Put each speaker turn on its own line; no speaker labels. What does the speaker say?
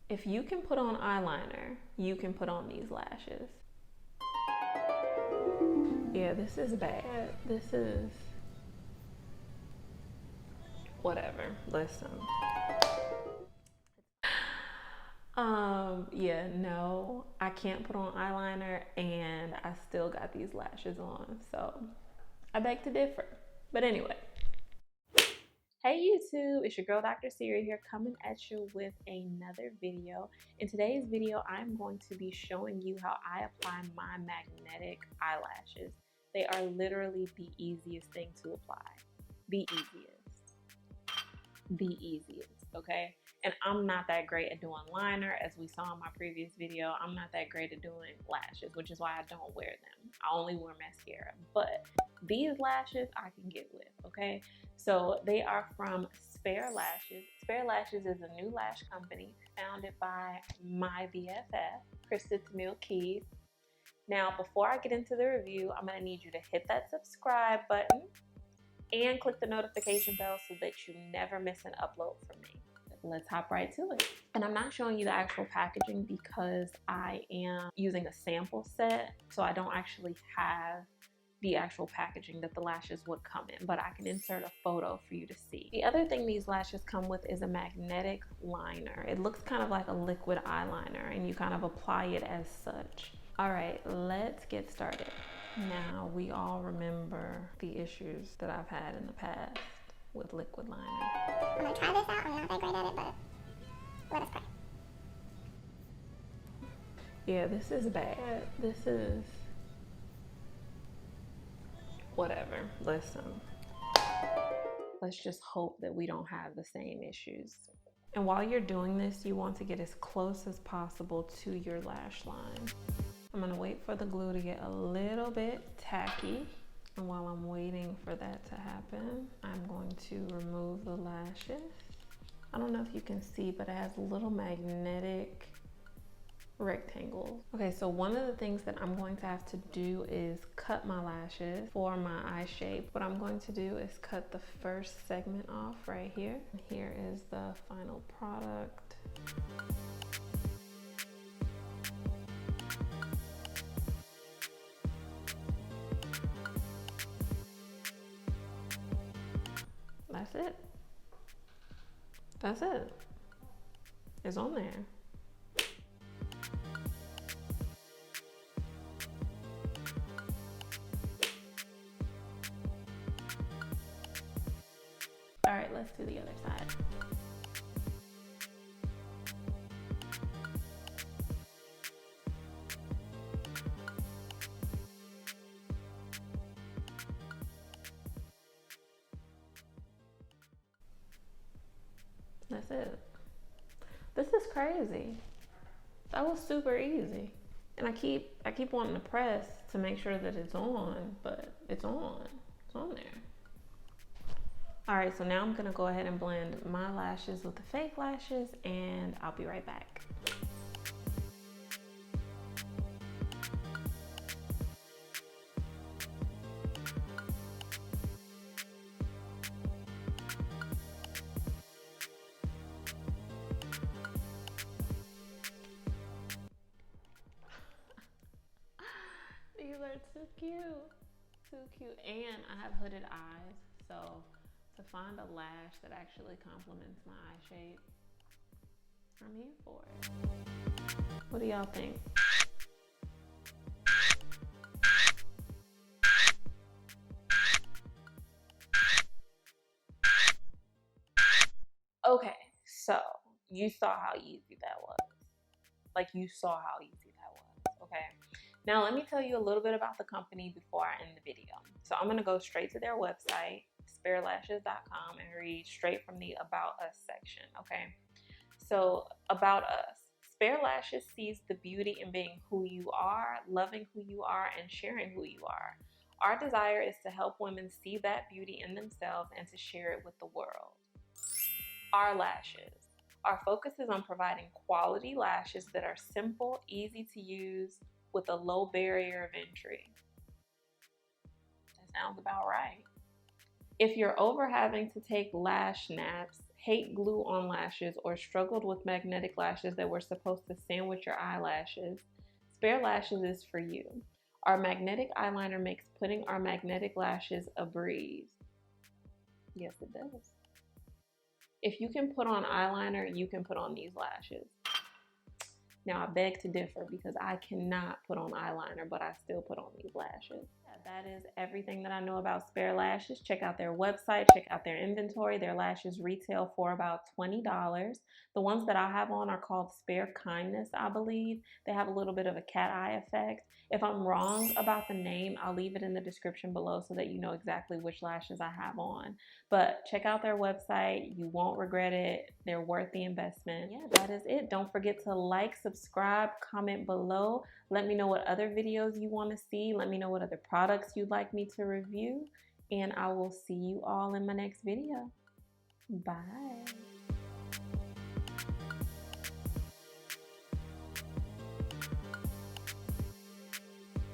If you can put on eyeliner, you can put on these lashes. Yeah, this is bad. This is whatever. Listen. Yeah, no, I can't put on eyeliner and I still got these lashes on. So I beg to differ. But anyway. Hey YouTube, it's your girl Dr. Ciri here coming at you with another video. In today's video, I'm going to be showing you how I apply my magnetic eyelashes. They are literally the easiest thing to apply. The easiest, okay? And I'm not that great at doing liner, as we saw in my previous video. I'm not that great at doing lashes, which is why I don't wear them. I only wear mascara, but these lashes I can get with, okay? So they are from Spare Lashes. Spare Lashes is a new lash company founded by my BFF, Krista Tamil Keys. Now, before I get into the review, I'm gonna need you to hit that subscribe button and click the notification bell so that you never miss an upload from me. Let's hop right to it. And I'm not showing you the actual packaging because I am using a sample set, so I don't actually have the actual packaging that the lashes would come in, but I can insert a photo for you to see. The other thing these lashes come with is a magnetic liner. It looks kind of like a liquid eyeliner and you kind of apply it as such. All right, let's get started. Now, we all remember the issues that I've had in the past with liquid liner.
I'm gonna try this out. I'm not that great at it, but let us pray.
Yeah, this is bad. This is whatever. Listen, let's just hope that we don't have the same issues. And while you're doing this, you want to get as close as possible to your lash line. I'm gonna wait for the glue to get a little bit tacky. And while I'm waiting for that to happen, I'm going to remove the lashes. I don't know if you can see, but it has little magnetic rectangles. Okay, so one of the things that I'm going to have to do is cut my lashes for my eye shape. What I'm going to do is cut the first segment off right here. And here is the final product. That's it. That's it. It's on there. All right, let's do the other side. That's it. This is crazy. That was super easy. And I keep wanting to press to make sure that it's on, but it's on. It's on there. All right, so now I'm gonna go ahead and blend my lashes with the fake lashes and I'll be right back. These are too cute. Too cute. And I have hooded eyes, so to find a lash that actually complements my eye shape, I'm here for it. What do y'all think? Okay, so you saw how easy that was. Like, you saw how easy that was, okay? Now let me tell you a little bit about the company before I end the video. So I'm gonna go straight to their website, sparelashes.com, and read straight from the About Us section, okay? So, About Us. Spare Lashes sees the beauty in being who you are, loving who you are, and sharing who you are. Our desire is to help women see that beauty in themselves and to share it with the world. Our lashes. Our focus is on providing quality lashes that are simple, easy to use, with a low barrier of entry. That sounds about right. If you're over having to take lash naps, hate glue on lashes, or struggled with magnetic lashes that were supposed to sandwich your eyelashes, Spare Lashes is for you. Our magnetic eyeliner makes putting our magnetic lashes a breeze. Yes, it does. If you can put on eyeliner, you can put on these lashes. Now, I beg to differ because I cannot put on eyeliner, but I still put on these lashes. Yeah, that is everything that I know about Spare Lashes. Check out their website, check out their inventory. Their lashes retail for about $20. The ones that I have on are called Spare Kindness, I believe. They have a little bit of a cat eye effect. If I'm wrong about the name, I'll leave it in the description below so that you know exactly which lashes I have on. But check out their website. You won't regret it. They're worth the investment. Yeah, that is it. Don't forget to like, subscribe, comment below. Let me know what other videos you want to see. Let me know what other products you'd like me to review. And I will see you all in my next video. Bye.